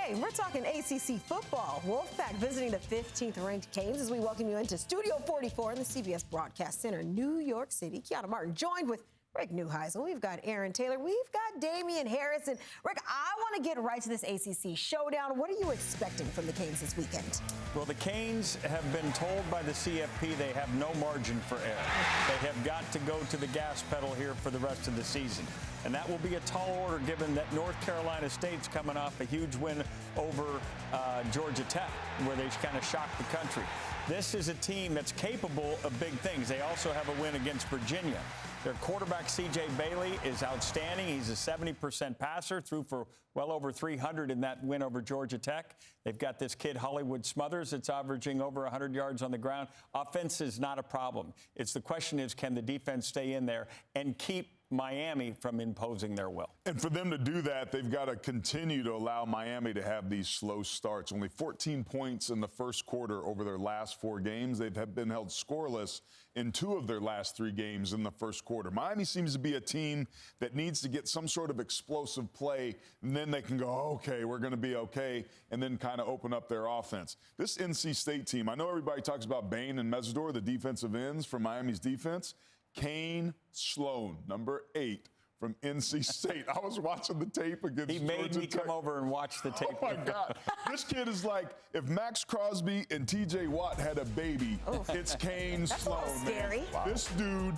Hey, we're talking ACC football. Wolfpack visiting the 15th ranked Canes as we welcome you into Studio 44 in the CBS Broadcast Center, New York City. Kiana Martin joined with Rick Neuheisel. We've got Aaron Taylor. We've got Damian Harris. And Rick, I want to get right to this ACC showdown. What are you expecting from the Canes this weekend? Well, the Canes have been told by the CFP they have no margin for error. They have got to go to the gas pedal here for the rest of the season. And that will be a tall order given that North Carolina State's coming off a huge win over Georgia Tech, where they kind of shocked the country. This is a team that's capable of big things. They also have a win against Virginia. Their quarterback, C.J. Bailey, is outstanding. He's a 70% passer, threw for well over 300 in that win over Georgia Tech. They've got this kid, Hollywood Smothers, that's averaging over 100 yards on the ground. Offense is not a problem. The question is, can the defense stay in there and keep Miami from imposing their will? And for them to do that, they've got to continue to allow Miami to have these slow starts. Only 14 points in the first quarter over their last 4 games. They've been held scoreless in 2 of their last 3 games in the first quarter. Miami seems to be a team that needs to get some sort of explosive play, and then they can go, okay, we're going to be okay, and then kind of open up their offense. This NC State team, I know everybody talks about Bain and Mesidor, the defensive ends from Miami's defense. Kane Sloan, number 8 from NC State. I was watching the tape against Georgia Tech. He made me come over and watch the tape. Oh, my God. This kid is like, if Max Crosby and T.J. Watt had a baby, it's Kane Sloan. That's scary. Wow. This dude,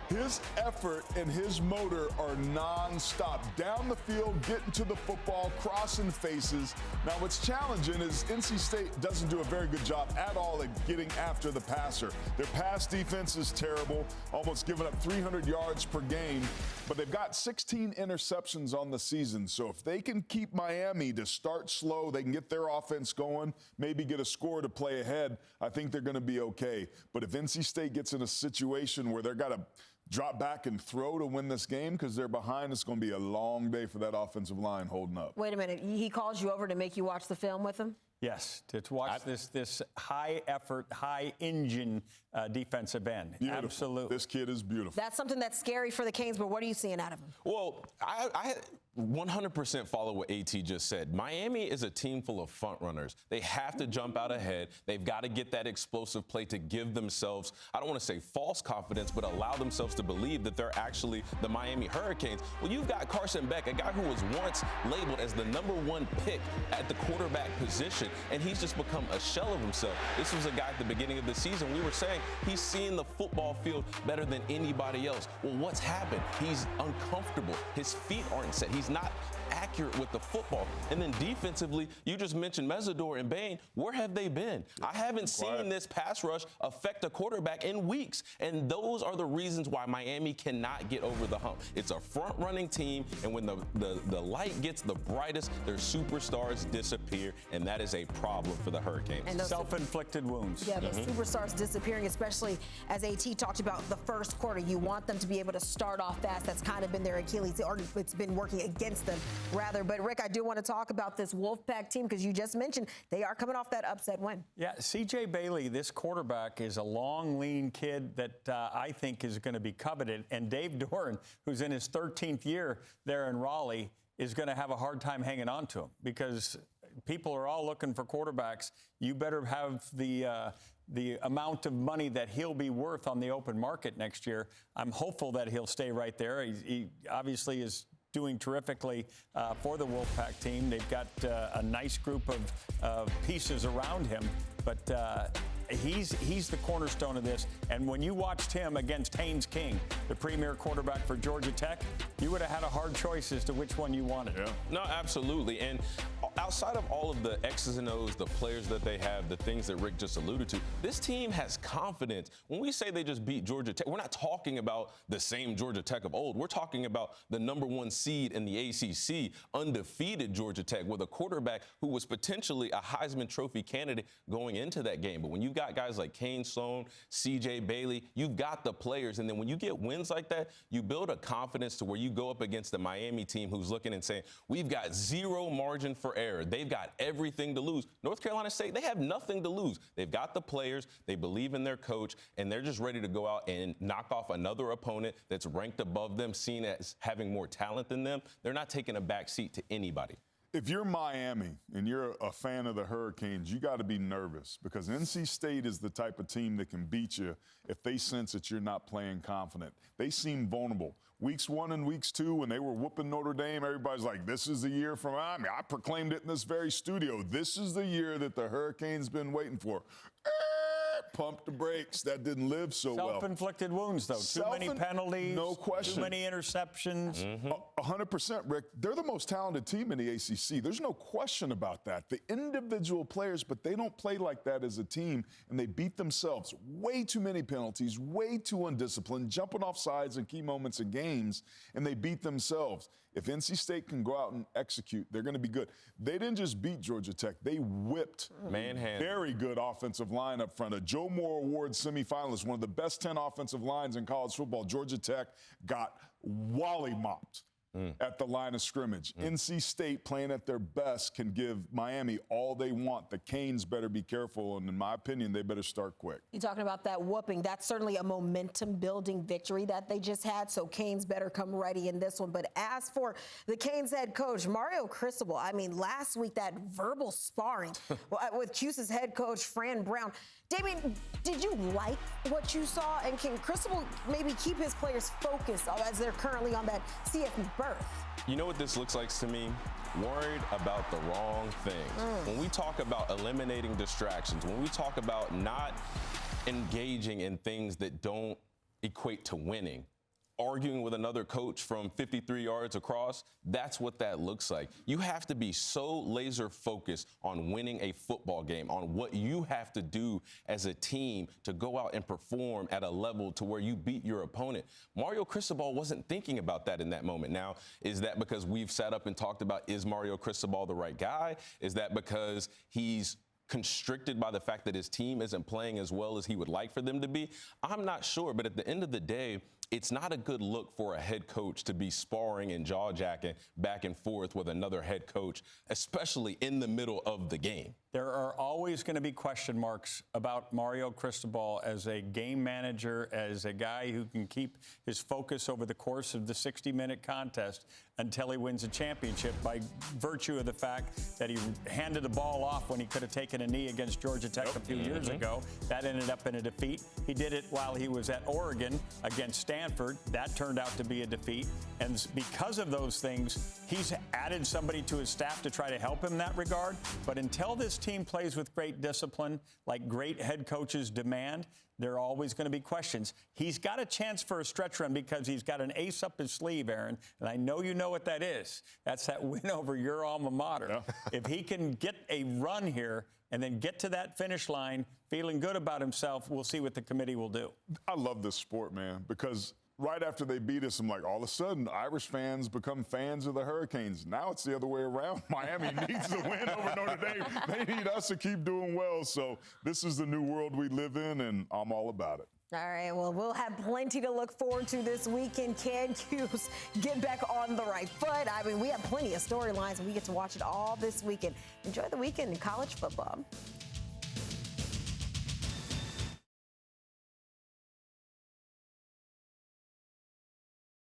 his effort and his motor are nonstop. Down the field, getting to the football, crossing faces. Now, what's challenging is NC State doesn't do a very good job at all at getting after the passer. Their pass defense is terrible, almost giving up 300 yards per game. But they've got 16 interceptions on the season. So if they can keep Miami to start slow, they can get their offense going, maybe get a score to play ahead, I think they're going to be okay. But if NC State gets in a situation where they've got to drop back and throw to win this game because they're behind, it's going to be a long day for that offensive line holding up. Wait a minute. He calls you over to make you watch the film with him? Yes, to watch this high-effort, high-engine defensive end. Beautiful. Absolutely. This kid is beautiful. That's something that's scary for the Canes, but what are you seeing out of him? Well, I 100% follow what AT just said. Miami is a team full of front runners. They have to jump out ahead. They've got to get that explosive play to give themselves, I don't want to say false confidence, but allow themselves to believe that they're actually the Miami Hurricanes. Well, you've got Carson Beck, a guy who was once labeled as the #1 pick at the quarterback position, and he's just become a shell of himself. This was a guy at the beginning of the season. We were saying he's seeing the football field better than anybody else. Well, what's happened? He's uncomfortable. His feet aren't set. He's not accurate with the football. And then defensively, you just mentioned Mesidor and Bain. Where have they been? I haven't seen this pass rush affect a quarterback in weeks. And those are the reasons why Miami cannot get over the hump. It's a front-running team, and when the light gets the brightest, their superstars disappear, and that is a problem for the Hurricanes. And self-inflicted wounds. Yeah, those superstars disappearing, especially as AT talked about the first quarter. You want them to be able to start off fast. That's kind of been their Achilles, or it's been working against them, rather. But, Rick, I do want to talk about this Wolfpack team because you just mentioned they are coming off that upset win. Yeah, C.J. Bailey, this quarterback, is a long, lean kid that I think is going to be coveted. And Dave Doran, who's in his 13th year there in Raleigh, is going to have a hard time hanging on to him because people are all looking for quarterbacks. You better have the amount of money that he'll be worth on the open market next year. I'm hopeful that he'll stay right there. He obviously is doing terrifically for the Wolfpack team. They've got a nice group of pieces around him, but he's the cornerstone of this. And when you watched him against Haynes King, the premier quarterback for Georgia Tech, you would have had a hard choice as to which one you wanted. Yeah. No, absolutely. And outside of all of the X's and O's, the players that they have, the things that Rick just alluded to, this team has confidence. When we say they just beat Georgia Tech, we're not talking about the same Georgia Tech of old. We're talking about the #1 seed in the ACC, undefeated Georgia Tech, with a quarterback who was potentially a Heisman Trophy candidate going into that game. But when you've got guys like Kane Sloan, C.J. Bailey, you've got the players. And then when you get wins like that, you build a confidence to where you go up against the Miami team who's looking and saying, we've got zero margin for error. They've got everything to lose. North Carolina State, they have nothing to lose. They've got the players, they believe in their coach, and they're just ready to go out and knock off another opponent that's ranked above them, seen as having more talent than them. They're not taking a back seat to anybody. If you're Miami and you're a fan of the Hurricanes, you got to be nervous because NC State is the type of team that can beat you if they sense that you're not playing confident. They seem vulnerable. Weeks 1 and weeks 2, when they were whooping Notre Dame, everybody's like, this is the year for Miami. I proclaimed it in this very studio. This is the year that the Hurricanes been waiting for. Pump the brakes. That didn't live so well. Self-inflicted wounds, though. Too many penalties. No question. Too many interceptions. 100%, Rick. They're the most talented team in the ACC. There's no question about that. The individual players, but they don't play like that as a team, and they beat themselves. Way too many penalties, way too undisciplined, jumping off sides in key moments of games, and they beat themselves. If NC State can go out and execute, they're going to be good. They didn't just beat Georgia Tech. They whipped very good offensive line up front. A Joe Moore Award semifinalist, one of the best 10 offensive lines in college football. Georgia Tech got wally-mopped at the line of scrimmage. NC State, playing at their best, can give Miami all they want. The Canes better be careful, and in my opinion, they better start quick. You're talking about that whooping. That's certainly a momentum-building victory that they just had, so Canes better come ready in this one. But as for the Canes head coach, Mario Cristobal, I mean, last week, that verbal sparring with Cuse's head coach, Fran Brown. Damien, did you like what you saw? And can Cristobal maybe keep his players focused as they're currently on that CFP berth? You know what this looks like to me? Worried about the wrong things. When we talk about eliminating distractions, when we talk about not engaging in things that don't equate to winning, arguing with another coach from 53 yards across, that's what that looks like. You have to be so laser focused on winning a football game, on what you have to do as a team to go out and perform at a level to where you beat your opponent. Mario Cristobal wasn't thinking about that in that moment. Now, is that because we've sat up and talked about, is Mario Cristobal the right guy? Is that because he's constricted by the fact that his team isn't playing as well as he would like for them to be? I'm not sure, but at the end of the day, it's not a good look for a head coach to be sparring and jaw-jacking back and forth with another head coach, especially in the middle of the game. There are always going to be question marks about Mario Cristobal as a game manager, as a guy who can keep his focus over the course of the 60-minute contest until he wins a championship by virtue of the fact that he handed the ball off when he could have taken a knee against Georgia Tech a few years ago. That ended up in a defeat. He did it while he was at Oregon against Stanford. That turned out to be a defeat. And because of those things, he's added somebody to his staff to try to help him in that regard. But until this team plays with great discipline, like great head coaches demand, there are always going to be questions. He's got a chance for a stretch run because he's got an ace up his sleeve, Aaron, and I know you know what that is. That's that win over your alma mater. Yeah. If he can get a run here and then get to that finish line feeling good about himself, we'll see what the committee will do. I love this sport, man, because right after they beat us, I'm like, all of a sudden, Irish fans become fans of the Hurricanes. Now it's the other way around. Miami needs the win over Notre Dame. They need us to keep doing well. So this is the new world we live in, and I'm all about it. All right, well, we'll have plenty to look forward to this weekend. Can Cuse get back on the right foot? I mean, we have plenty of storylines, and we get to watch it all this weekend. Enjoy the weekend in college football.